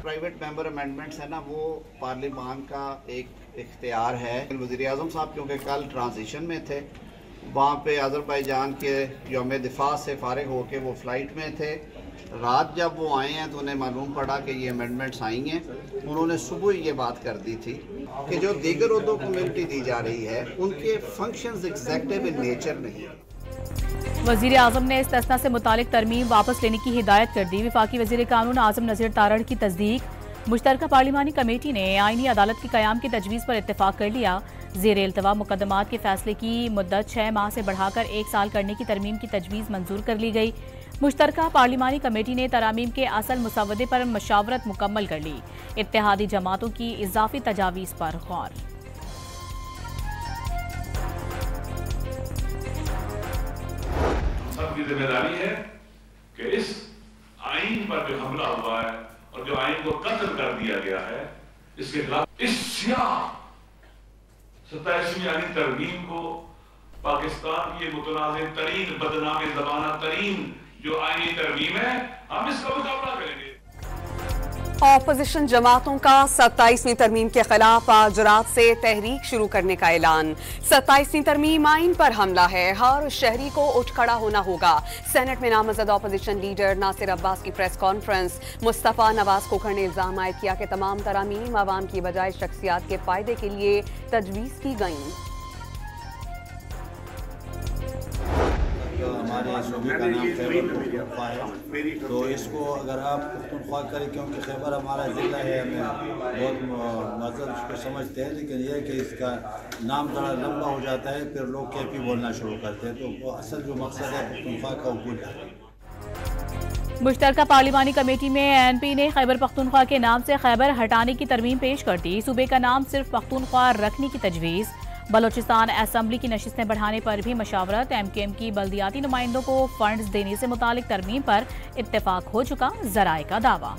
Private member amendments है ना, वो पार्लिमान का एक इख्तियार है। वज़ीर आज़म साहब क्योंकि कल ट्रांजिशन में थे, वहाँ पे अज़रबैजान के यौम दिफा से फ़ारिग होकर वो फ़्लाइट में थे। रात जब वो आए हैं तो उन्हें मालूम पड़ा कि ये अमेंडमेंट्स आई हैं। उन्होंने सुबह ये बात कर दी थी कि जो दीगर उर्दू कम्युनिटी दी जा रही है उनके फंक्शंस एग्जेक्टिव इन नेचर नहीं। वज़ीर आज़म ने इस्तिस्ना से मुतालिक तरमीम वापस लेने की हिदायत कर दी। वफाकी वज़ीर कानून आज़म नज़ीर तारड़ की तस्दीक। मुश्तरका पार्लिमानी कमेटी ने आईनी अदालत के क़याम की तजवीज़ पर इत्तेफाक कर लिया। ज़ेर इल्तवा मुकदमात के फैसले की मुद्दत 6 माह से बढ़ाकर 1 साल करने की तरमीम की तजवीज़ मंजूर कर ली गई। मुश्तरका पार्लिमानी कमेटी ने तरामीम के असल मुसवदे पर मशावरत मुकम्मल कर ली। इत्तेहादी जमातों की इजाफी तजावीज़ पर गौर। सबकी जिम्मेदारी है कि इस आइन पर जो हमला हुआ है और जो आइन को कत्ल कर दिया गया है, इसके खिलाफ इस 27वीं आईनी तरमीम को पाकिस्तान की मुतनाज़ तरीन, बदनाम ज़माना तरीन जो आईनी तरमीम है, हम इसका मुकाबला करेंगे। ऑपोजिशन जमातों का 27वीं तरमीम के खिलाफ आज रात से तहरीक शुरू करने का ऐलान। 27वीं तरमीम आइन पर हमला है, हर शहरी को उठ खड़ा होना होगा। सेनेट में नामजद ऑपोजिशन लीडर नासिर अब्बास की प्रेस कॉन्फ्रेंस। मुस्तफा नवाज खोखर ने इल्जाम आयद किया कि तमाम तरामीम आवाम की बजाय शख्सियात के फायदे के लिए तजवीज़ की गईं। हमारे सूबे का नाम खैबर पख्तूनख्वा है, तो इसको अगर आप पख्तूनख्वा करें, क्योंकि खैबर हमारा ज़िला है, हमें बहुत मज़हब इसको समझते हैं, लेकिन यह कि इसका नाम थोड़ा लंबा हो जाता है, फिर लोग केपी बोलना शुरू करते हैं, तो वो असल जो मकसद है पख्तूनख्वा का वो भूल जाते हैं। मुश्तरका पार्लिमानी कमेटी में एनपी ने खैबर पख्तूनख्वा के नाम से खैबर हटाने की तरमीम पेश कर दी। सूबे का नाम सिर्फ पख्तूनख्वा रखने की तजवीज़। बलोचिस्तान असम्बली की नशिस्तें बढ़ाने पर भी मशावरत। एमकेएम की बल्दियाती नुमाइंदों को फंड्स देने से मुतालिक तरमीम पर इत्तेफाक हो चुका, ज़राए का दावा।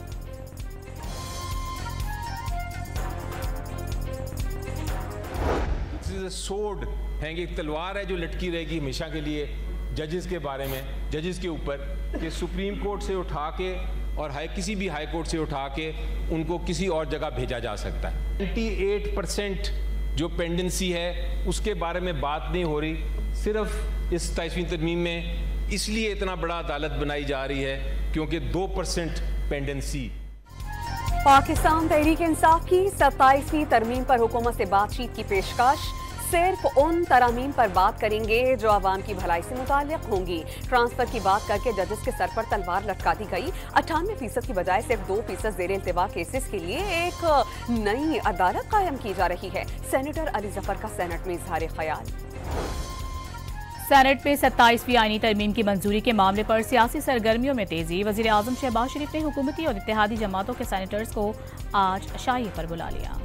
सोड है, एक तलवार है जो लटकी रहेगी हमेशा के लिए जजेस के बारे में, जजेस के ऊपर, कि सुप्रीम कोर्ट से उठा के और किसी भी हाई कोर्ट से उठा के उनको किसी और जगह भेजा जा सकता है। 98% जो पेंडेंसी है उसके बारे में बात नहीं हो रही। सिर्फ इस 27वीं तरमीम में इसलिए इतना बड़ा अदालत बनाई जा रही है क्योंकि 2% पेंडेंसी। पाकिस्तान तहरीक इंसाफ की 27वीं तरमीम पर हुकूमत से बातचीत की पेशकश। सिर्फ उन तरामीम पर बात करेंगे जो आवाम की भलाई से मुताल्लिक होंगी। ट्रांसफर की बात करके जजेस के सर पर तलवार लटका दी गई। 98% की बजाय सिर्फ 2% ज़ेर इल्तिवा केसेस के लिए एक नई अदालत कायम की जा रही है। सेनेटर अली जफर का सेनेट में इजहार ख्याल। सेनेट में 27वीं आईनी तरमीम की मंजूरी के मामले पर सियासी सरगर्मियों में तेजी। वज़ीर आज़म शहबाज शरीफ ने हुकूमती और इत्तेहादी जमातों के सेनेटर्स को आज शाही पर बुला लिया।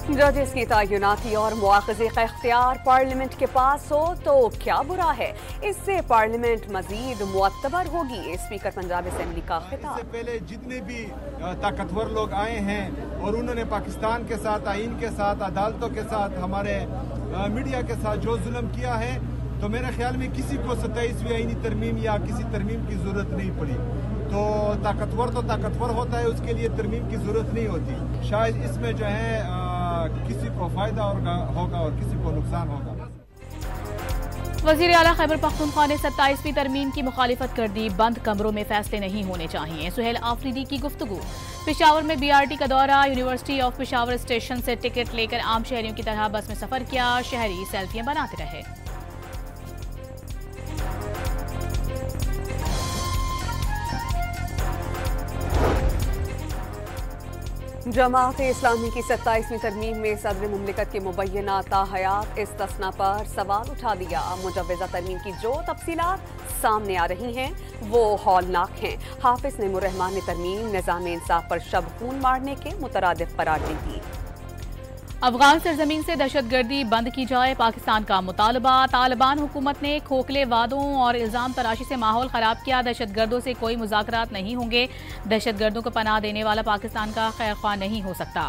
जजेस की तयनाती और मुआखज़े का इख्तियार पार्लियामेंट के पास हो तो क्या बुरा है, इससे पार्लियामेंट मजीद मुअत्तबर होगी। स्पीकर पंजाब असेंबली का खिताब। इससे पहले जितने भी ताकतवर लोग आए हैं और उन्होंने पाकिस्तान के साथ, आइन के साथ, अदालतों के साथ, हमारे मीडिया के साथ जो जुल्म किया है, तो मेरे ख्याल में किसी को 27वीं आईनी तरमीम या किसी तरमीम की जरूरत नहीं पड़ी। तो ताकतवर होता है, उसके लिए तरमीम की जरूरत नहीं होती। शायद इसमें जो है किसी को फायदा होगा और किसी को नुकसान होगा। वज़ीर आला खैबर पख्तूनख्वा ने 27वीं तरमीम की मुखालिफत कर दी। बंद कमरों में फैसले नहीं होने चाहिए। सुहेल आफरीदी की गुफ्तगू। पेशावर में बीआरटी का दौरा। यूनिवर्सिटी ऑफ पेशावर स्टेशन से टिकट लेकर आम शहरियों की तरह बस में सफर किया। शहरी सेल्फियां बनाते रहे। जमात इस्लामी की 27वीं तरमीम में सदर मुमलिकत के मुबैना ताहयात इस्तिस्ना पर सवाल उठा दिया। मुजव्वज़ा तरमीम की जो तफसीलात सामने आ रही हैं वो हौलनाक हैं। हाफिज नईमुर्रहमान ने तरमीम निज़ाम इंसाफ पर शब खून मारने के मुतरादिफ करार दी थी। अफगान सरजमीन से दहशतगर्दी बंद की जाए, पाकिस्तान का मुतालबा। तालिबान हुकूमत ने खोखले वादों और इल्जाम तराशी से माहौल खराब किया। दहशतगर्दों से कोई मुज़ाकरात नहीं होंगे। दहशतगर्दों को पनाह देने वाला पाकिस्तान का खैर ख्वाह नहीं हो सकता।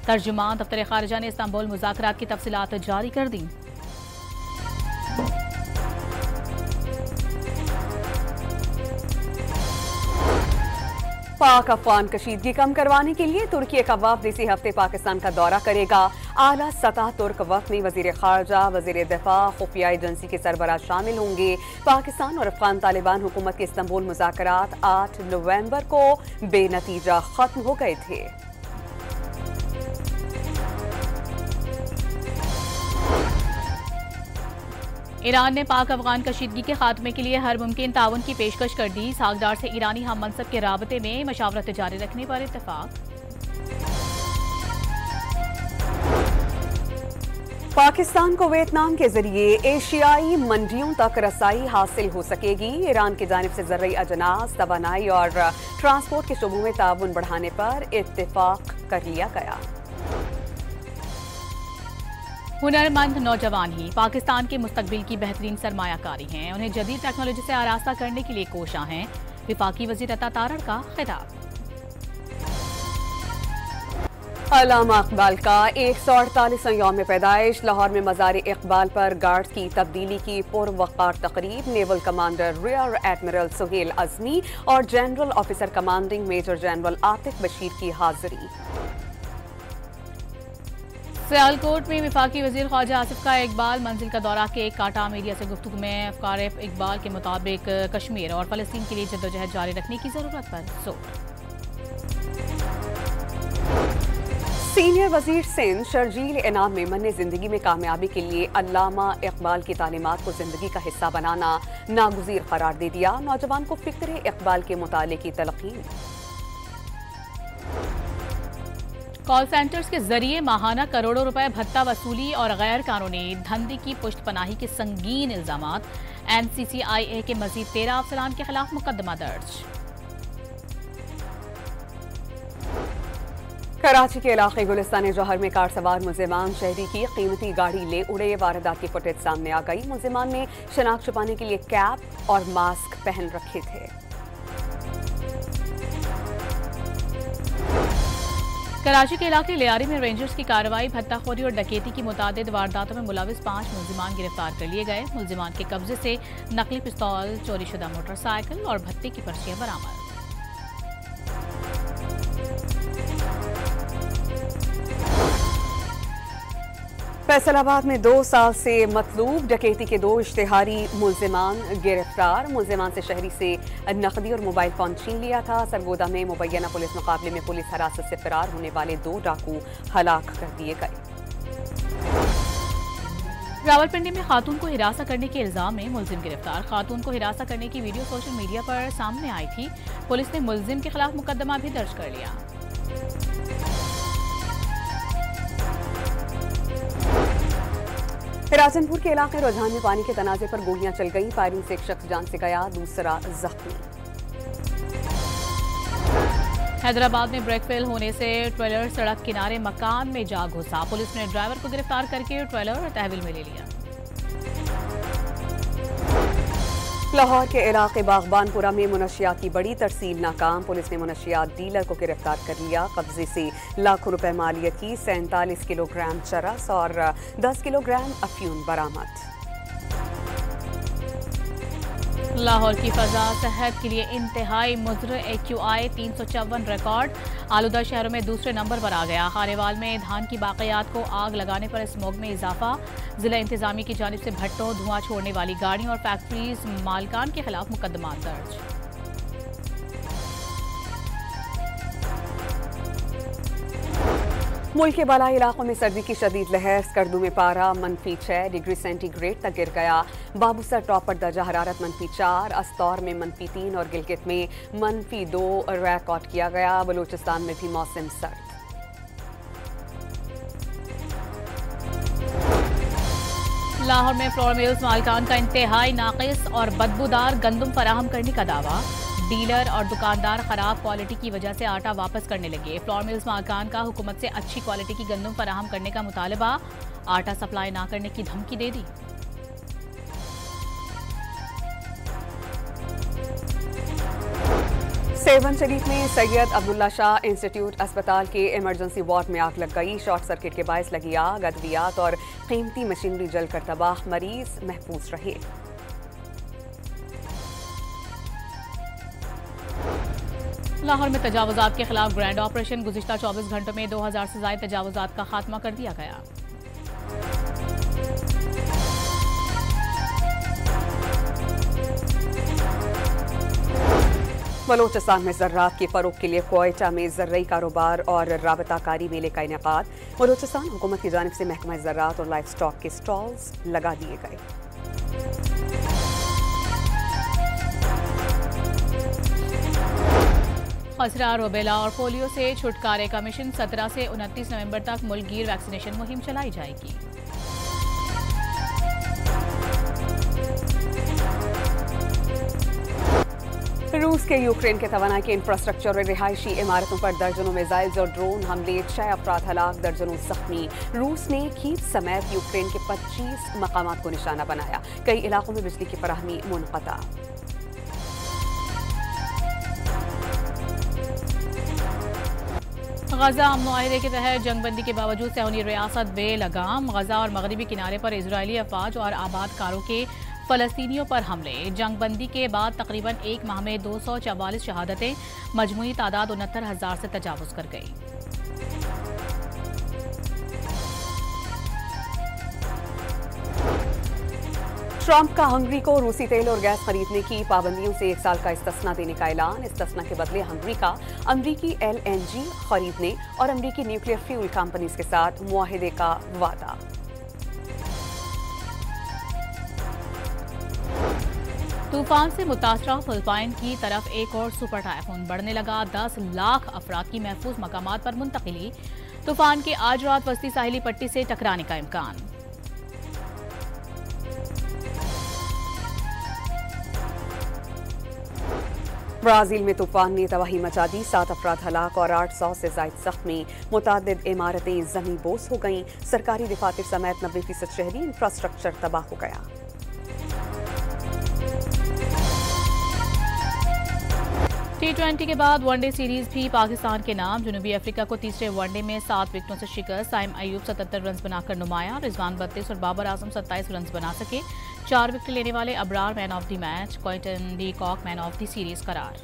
तर्जुमान दफ्तर खारजा ने इस्तांबुल मुज़ाकरात की तफसीलात जारी कर दी। पाक अफगान कशीदगी कम करवाने के लिए तुर्की एक वफ्द इसी हफ्ते पाकिस्तान का दौरा करेगा। आला सतह तुर्क वफ्द में वजीर खारजा, वजीर दिफा, खुफिया एजेंसी के सरबराह शामिल होंगे। पाकिस्तान और अफगान तालिबान हुकूमत के इस्तांबुल मुज़ाकरात 8 नवंबर को बेनतीजा खत्म हो गए थे। ईरान ने पाक अफगान कशीदगी के खात्मे के लिए हर मुमकिन ताउन की पेशकश कर दी। सागदार से ईरानी हम मनसब के राबते में मशावरत जारी रखने पर इत्तेफाक। पाकिस्तान को वियतनाम के जरिए एशियाई मंडियों तक रसाई हासिल हो सकेगी। ईरान की जानिब से ज़र्री अजनास, तवानाई और ट्रांसपोर्ट के शोबों में ताउन बढ़ाने पर इत्तेफाक कर लिया गया। हुनरमंद नौजवान ही पाकिस्तान के मुस्तकबिल की बेहतरीन सरमायाकारी हैं। उन्हें जदीद टेक्नोलॉजी से आरास्ता करने के लिए कोशां हैं। विफाकी वज़ीर अता तारड़ का खिताब। अल्लामा इकबाल का 148वां यौम पैदाइश। लाहौर में मज़ार इकबाल पर गार्ड्स की तब्दीली की पुरवक़ार तकरीब। Naval commander rear admiral Suhail Azmi और general officer commanding major general Atif Bashir की हाजिरी। सियालकोट में विफाकी वज़ीर ख्वाजा आसिफ का इकबाल मंजिल का दौरा। केक काटा। मीडिया से गुफ्तगू में अफकार इकबाल के मुताबिक कश्मीर और फ़लस्तीन के लिए जद्दोजहद जारी रखने की ज़रूरत पर जोर। सीनियर वजीर सिंध शर्जील इनाम मेमन ने जिंदगी में कामयाबी के लिए अल्लामा इकबाल की तालीमात को जिंदगी का हिस्सा बनाना नागुज़ीर करार दे दिया। नौजवान को फिक्र इकबाल के मुताले की तलकीन। कॉल सेंटर्स के जरिए माहाना करोड़ों रुपए भत्ता वसूली और गैर कानूनी धंधे की पुष्टपनाही के संगीन इल्जामात। NCCIA के मजीद 13 अफसरान के खिलाफ मुकदमा दर्ज। कराची के इलाके गुलिस्तान जौहर में कार सवार मुल्जिमान शहरी की कीमती गाड़ी ले उड़े। वारदात की फुटेज सामने आ गई। मुल्जिमान ने शनाख्त छुपाने के लिए कैप और मास्क पहन रखे थे। कराची के इलाके लियारी में रेंजर्स की कार्रवाई। भत्ताखोरी और डकैती की मुतादिद वारदातों में मुलविस 5 मुल्जिमान गिरफ्तार कर लिए गए। मुल्जिमान के कब्जे से नकली पिस्तौल, चोरीशुदा मोटरसाइकिल और भत्ते की पर्चियां बरामद। फैसलाबाद में 2 साल से मतलूब डकैती के 2 इश्तिहारी मुल्जिमान गिरफ्तार। मुल्जिमान से शहरी से नकदी और मोबाइल फोन छीन लिया था। सरगोदा में मुबैना पुलिस मुकाबले में पुलिस हिरासत से फरार होने वाले 2 डाकू हलाक कर दिए गए। रावलपिंडी में खातून को हिरासा करने के इल्जाम में मुल्जिम गिरफ्तार। खातून को हिरासा करने की वीडियो सोशल मीडिया पर सामने आई थी। पुलिस ने मुल्जिम के खिलाफ मुकदमा भी दर्ज कर लिया। राजनपुर के इलाके रुझान में पानी के तनाजे पर गोलियां चल गई। फायरिंग से एक शख्स जान से गया, दूसरा जख्मी। हैदराबाद में ब्रेक फेल होने से ट्रेलर सड़क किनारे मकान में जा घुसा। पुलिस ने ड्राइवर को गिरफ्तार करके ट्रेलर तहवील में ले लिया। लाहौर के इलाके बागबानपुरा में मुनशियात की बड़ी तरसील नाकाम। पुलिस ने मुनशियात डीलर को गिरफ्तार कर लिया। कब्जे से लाखों रुपए मालियत की 47 किलोग्राम चरस और 10 किलोग्राम अफ्यून बरामद। लाहौर की फजा सेहत के लिए इंतहाई मुज़र। AQI 354 record. आलूदा शहरों में दूसरे नंबर पर आ गया। खारेवाल में धान की बाक़ियात को आग लगाने पर स्मोक में इजाफा। जिला इंतजामी की जानिब से भट्टों, धुआं छोड़ने वाली गाड़ियों और फैक्ट्रीज मालिकान के खिलाफ मुकदमा दर्ज। मुल्क के बालाई इलाकों में सर्दी की शदीद लहर। स्कर्दू में पारा -6 डिग्री सेंटीग्रेड तक गिर गया। बाबूसर टॉप पर दर्जा हरारत -4, अस्तौर में -3 और गिलगित में -2 रिकॉर्ड किया गया। बलूचिस्तान में भी मौसम सर्द। लाहौर में फ्लोर मिल्स मालिकान का इंतहाई नाकिस और बदबूदार गंदम फराहम करने का दावा। डीलर और दुकानदार खराब क्वालिटी की वजह से आटा वापस करने लगे। फ्लोर मिल्स मालिकान का हुकूमत से अच्छी क्वालिटी की गंदम फराहम करने का मुतालबा। आटा सप्लाई ना करने की धमकी दे दी। सेवन शरीफ में सैयद अब्दुल्ला शाह इंस्टीट्यूट अस्पताल के इमरजेंसी वार्ड में आग लग गई। शॉर्ट सर्किट के बायस लगी आग। अद्वियात और कीमती मशीनरी जलकर तबाह। मरीज महफूज रहे। लाहौर में तजावुजात के खिलाफ ग्रैंड ऑपरेशन। गुज़िश्ता 24 घंटों में 2000 से ज़ायद तजावुजात का खात्मा कर दिया गया। बलोचिस्तान में ज़र्रात के फ़रोग़ के लिए क्वेटा में ज़र्रई कारोबार और राबताकारी मेले का इनेकाद। बलोचिस्तान हुकूमत की जानिब से महकमा ज़राअत और लाइफ स्टॉक के स्टॉल्स लगा दिए गए। खसरा, रूबेला और पोलियो से छुटकारे का मिशन 17 से 29 नवंबर तक मुल्कगीर वैक्सीनेशन मुहिम चलाई जाएगी। रूस के यूक्रेन के तवानाई के इंफ्रास्ट्रक्चर और रिहायशी इमारतों पर दर्जनों मिसाइल्स और ड्रोन हमले, 6 अफराद हलाक, दर्जनों जख्मी। रूस ने कीव समेत यूक्रेन के 25 मकामात को निशाना बनाया। कई इलाकों में बिजली की फराहमी मुनक़ता। गजा मुआहदे के तहत जंगबंदी के बावजूद सऊदी रियासत बेलगाम। गजा और मगरबी किनारे पर इजरायली अफवाज और आबादकारों के फ़लस्तीनियों पर हमले। जंगबंदी के बाद तकरीबन एक माह में 244 शहादतें, मजमूई तादाद 69,000 से तजावुज़ कर गई। ट्रंप का हंगरी को रूसी तेल और गैस खरीदने की पाबंदियों से 1 साल का इस्तिस्ना देने का ऐलान। इस्तिस्ना के बदले हंगरी का अमरीकी LNG खरीदने और अमरीकी न्यूक्लियर फ्यूल कंपनीज के साथ मुआहदे का वादा। तूफान से मुतासरा फिलिपाइन की तरफ एक और सुपर टाइफून बढ़ने लगा। 10 लाख अफराद की महफूज मकामात पर मुंतकिली। तूफान के आज रात वस्ती साहिली पट्टी से टकराने का इम्कान। ब्राजील में तूफान ने तबाही मचा दी। 7 अफराद हलाक और 800 से ज़ायद जख्मी। मुतादिद इमारतें ज़मीन बोस हो गईं। सरकारी दफातर समेत 90% शहरी इंफ्रास्ट्रक्चर तबाह हो गया। T20 के बाद वनडे सीरीज भी पाकिस्तान के नाम। जनूबी अफ्रीका को तीसरे वनडे में 7 विकेटों से शिकस्त। साइम अयूब 77 रन बनाकर नुमाया। रिजवान 32 और बाबर आजम 27 रन बना सके। 4 विकेट लेने वाले Abrar man of the match, Quinton de Kock man of the series करार।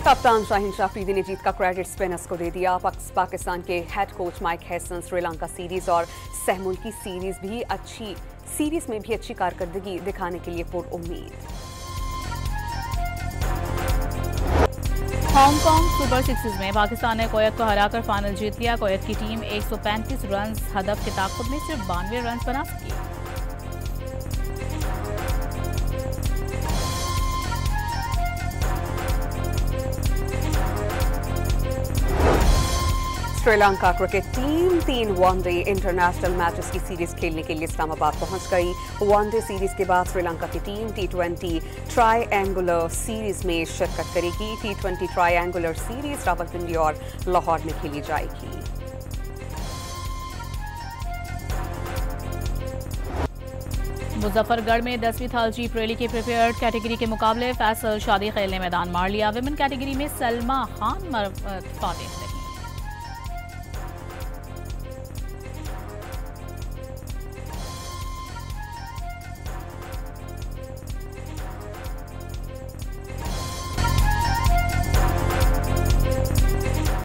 कप्तान शाहीन शाह अफरीदी ने जीत का क्रेडिट स्पिनर्स को दे दिया। पाकिस्तान के head coach Mike Hesson Sri Lanka series और सहमुल की सीरीज में भी अच्छी कारकर्दगी दिखाने के लिए पुरुम्मीद। हांगकांग सुपर सिक्सेस में पाकिस्तान ने कुवैत को हराकर फाइनल जीत लिया। कुवैत की टीम 135 रन हदफ के ताक़ुब में सिर्फ 92 रन बना सकी। Sri Lanka cricket team 3 one day international matches की सीरीज खेलने के लिए इस्लामाबाद पहुंच गई। वनडे सीरीज के बाद श्रीलंका की टीम T20 ट्रायंगुलर सीरीज में शिरकत करेगी। T20 ट्रायंगुलर सीरीज रावलपिंडी और लाहौर में खेली जाएगी। मुजफ्फरगढ़ में 10वीं थालचीफ रैली के प्रिपेयर्ड कैटेगरी के मुकाबले फैसल शादी खेल ने मैदान मार लिया। विमेन कैटेगरी में सलमा खान फातेह